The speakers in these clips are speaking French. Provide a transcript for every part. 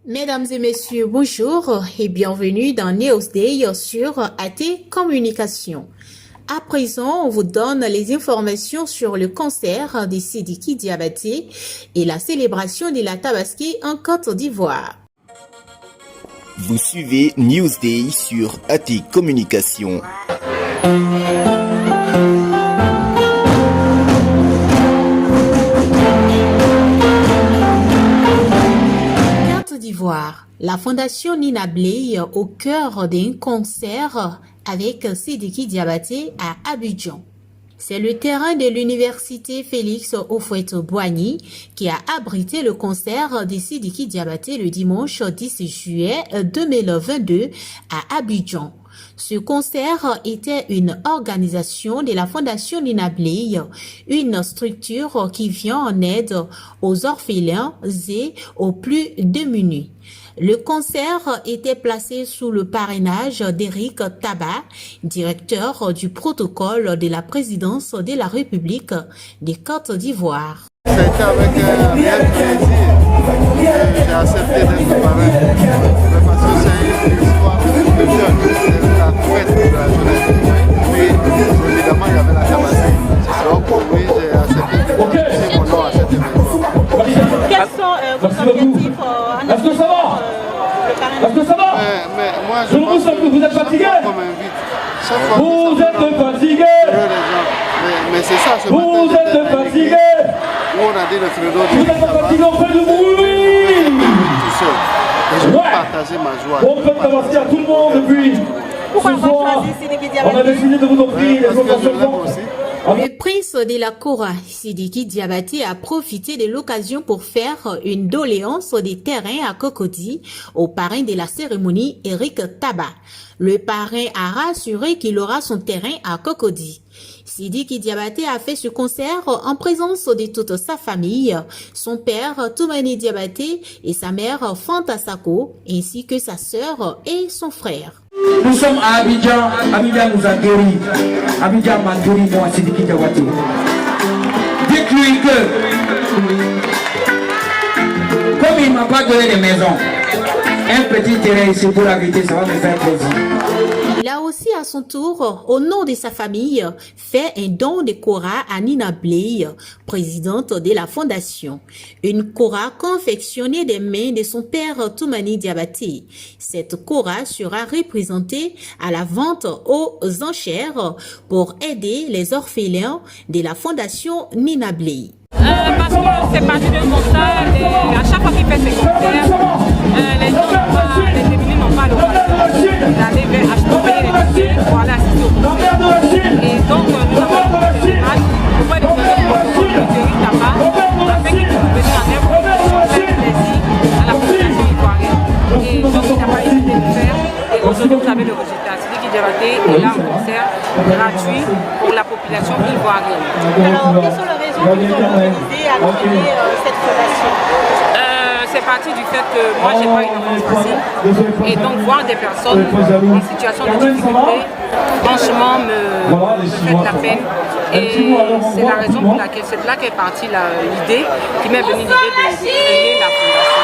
Mesdames et messieurs, bonjour et bienvenue dans Newsday sur AT Communication. À présent, on vous donne les informations sur le concert de Sidiki Diabaté et la célébration de la Tabaski en Côte d'Ivoire. Vous suivez Newsday sur AT Communication. d'Ivoire. La Fondation Nina Bley au cœur d'un concert avec Sidiki Diabaté à Abidjan. C'est le terrain de l'université Félix Houphouët-Boigny qui a abrité le concert de Sidiki Diabaté le dimanche 10 juillet 2022 à Abidjan. Ce concert était une organisation de la Fondation Nina Bley, une structure qui vient en aide aux orphelins et aux plus démunis. Le concert était placé sous le parrainage d'Éric Tabat, directeur du protocole de la présidence de la République des Côtes d'Ivoire. C'était avec un réel plaisir que j'ai accepté d'être parrain, parce que c'est une histoire de jeune, c'est la fête de la jeunesse. Mais évidemment, il y avait la Tabaski. Donc oui, j'ai accepté de poser mon nom à cet événement. Quels sont vos objectifs en Est-ce que ça va? Est-ce que ça va? Mais moi, je Je pense sens que vous êtes fatigué. Vous êtes fatigué. Mais c'est ça, ce Vous matin, êtes fatigué. où on a dit le credo de Vous êtes pas fatigué, on fait du bruit. tout seul. Et je veux partager ma joie. On fait Tabaski à tout le monde depuis Pourquoi ce on va soir. choisir Sidiki On a Diabaté? décidé de vous offrir les Parce que je l'aime occasions. aussi. Le prince de la Kora, Sidiki Diabaté, a profité de l'occasion pour faire une doléance des terrains à Cocody au parrain de la cérémonie, Éric Tabat. Le parrain a rassuré qu'il aura son terrain à Cocody. Sidiki Diabaté a fait ce concert en présence de toute sa famille, son père Toumani Diabaté et sa mère Fanta Sako, ainsi que sa sœur et son frère. Nous sommes à Abidjan, Abidjan nous a guéris. Abidjan m'a guéri, moi, Sidiki Diabaté. Dites-lui que, comme il ne m'a pas donné de maison, un petit terrain ici pour habiter, ça va me faire plaisir. Il a aussi à son tour, au nom de sa famille, fait un don de Kora à Nina Bley, présidente de la fondation. Une Kora confectionnée des mains de son père Toumani Diabaté. Cette Kora sera représentée à la vente aux enchères pour aider les orphelins de la fondation Nina Bley. Parce que c'est parti d'un constat, à chaque fois qu'il fait ses concerts, les gens, les démunis n'ont pas l'occasion d'aller vers acheter les tickets pour aller assister au concert. Et donc nous avons fait des matchs auprès de protocole de Éric Tabat afin qu'il puisse venir en œuvre pour faire plaisir à la population ivoirienne. Et donc il n'a pas hésité de le faire. Et aujourd'hui vous avez le résultat. Sidiki Diabaté est là en concert gratuit pour la population ivoirienne. Alors quelles sont les raisons qui ont mobilisé à créer cette fondation? C'est parti du fait que moi j'ai pas une enfance facile et donc voir des personnes en situation de difficulté franchement me fait la peine et c'est la raison pour laquelle c'est de là qu'est partie l'idée qui m'est venue l'idée de créer la fondation.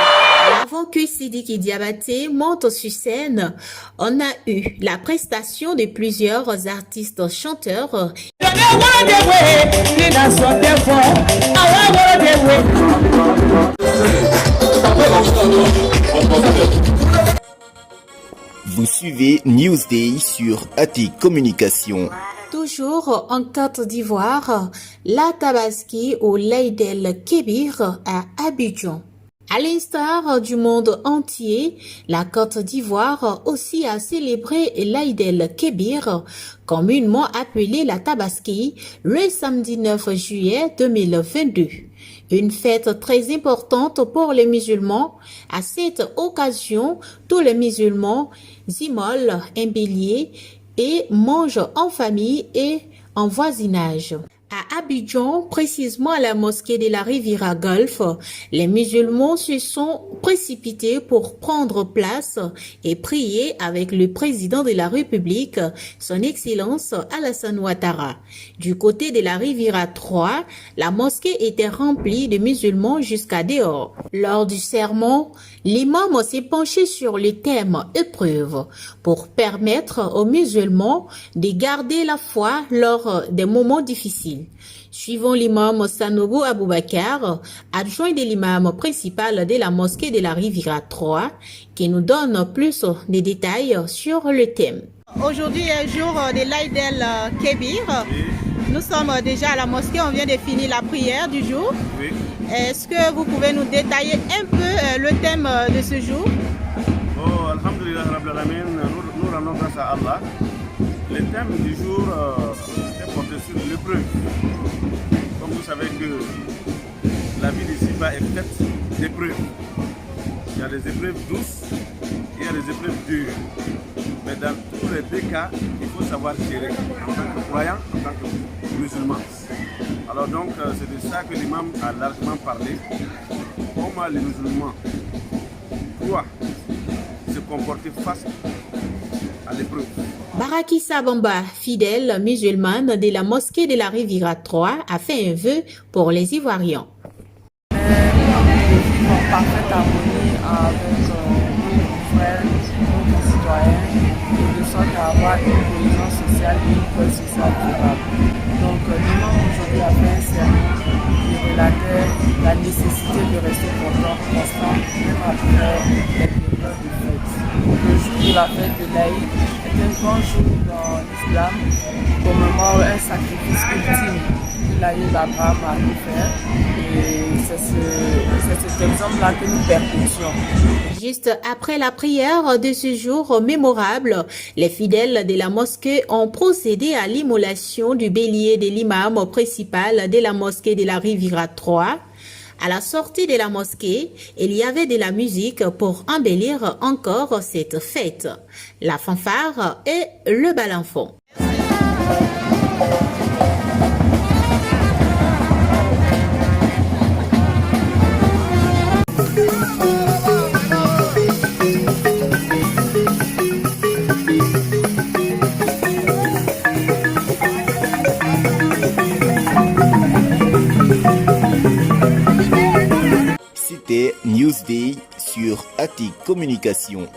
Avant que Sidiki Diabaté monte sur scène, on a eu la prestation de plusieurs artistes chanteurs. Vous suivez Newsday sur AT Communication. Toujours en Côte d'Ivoire, la Tabaski au Laïdel Kébir à Abidjan. À l'instar du monde entier, la Côte d'Ivoire aussi a célébré l'Aïd el-Kébir, communément appelé la Tabaski, le samedi 9 juillet 2022. Une fête très importante pour les musulmans. À cette occasion, tous les musulmans immolent un bélier et mangent en famille et en voisinage. À Abidjan, précisément à la mosquée de la Riviera Golf, les musulmans se sont précipités pour prendre place et prier avec le président de la République, son Excellence Alassane Ouattara. Du côté de la Riviera 3, la mosquée était remplie de musulmans jusqu'à dehors. Lors du sermon, l'imam s'est penché sur le thème épreuve pour permettre aux musulmans de garder la foi lors des moments difficiles. Suivant l'imam Sanogo Aboubakar, adjoint de l'imam principal de la mosquée de la Riviera 3, qui nous donne plus de détails sur le thème. Aujourd'hui est jour de l'Aïd el-Kébir. Nous sommes déjà à la mosquée, on vient de finir la prière du jour. Oui. Est-ce que vous pouvez nous détailler un peu le thème de ce jour? Oh, Alhamdulillah Rabbil Alamin, nous rendons grâce à Allah. Le thème du jour est porté sur l'épreuve. Comme vous savez que la vie d'ici-bas est faite d'épreuves. Il y a des épreuves douces et il y a des épreuves dures. Mais dans tous les deux cas, il faut savoir gérer en tant que croyant, en tant que musulman. Alors donc, c'est de ça que l'imam a largement parlé. Comment les musulmans doivent se comporter face à l'épreuve. Baraki Sabamba, fidèle musulmane de la mosquée de la Riviera 3, a fait un vœu pour les Ivoiriens. De vivre en parfaite harmonie avec nos frères, nos concitoyens, de sorte à avoir une cohésion sociale et une paix sociale durable. Donc l'imam aujourd'hui a fait un sermon qui relatait la nécessité de rester constant même après les périodes de fête. Le jour de la fête de l'Aïd est un grand jour dans l'islam, au moment où un sacrifice ultime que l'Aïd d'Abraham a pu faire. Et c'est cet exemple-là que nous perpétuons. Juste après la prière de ce jour mémorable, les fidèles de la mosquée ont procédé à l'immolation du bélier de l'imam principal de la mosquée de la Riviera 3. À la sortie de la mosquée, il y avait de la musique pour embellir encore cette fête. La fanfare et le balançon. C'était Newsday sur Attic Communication.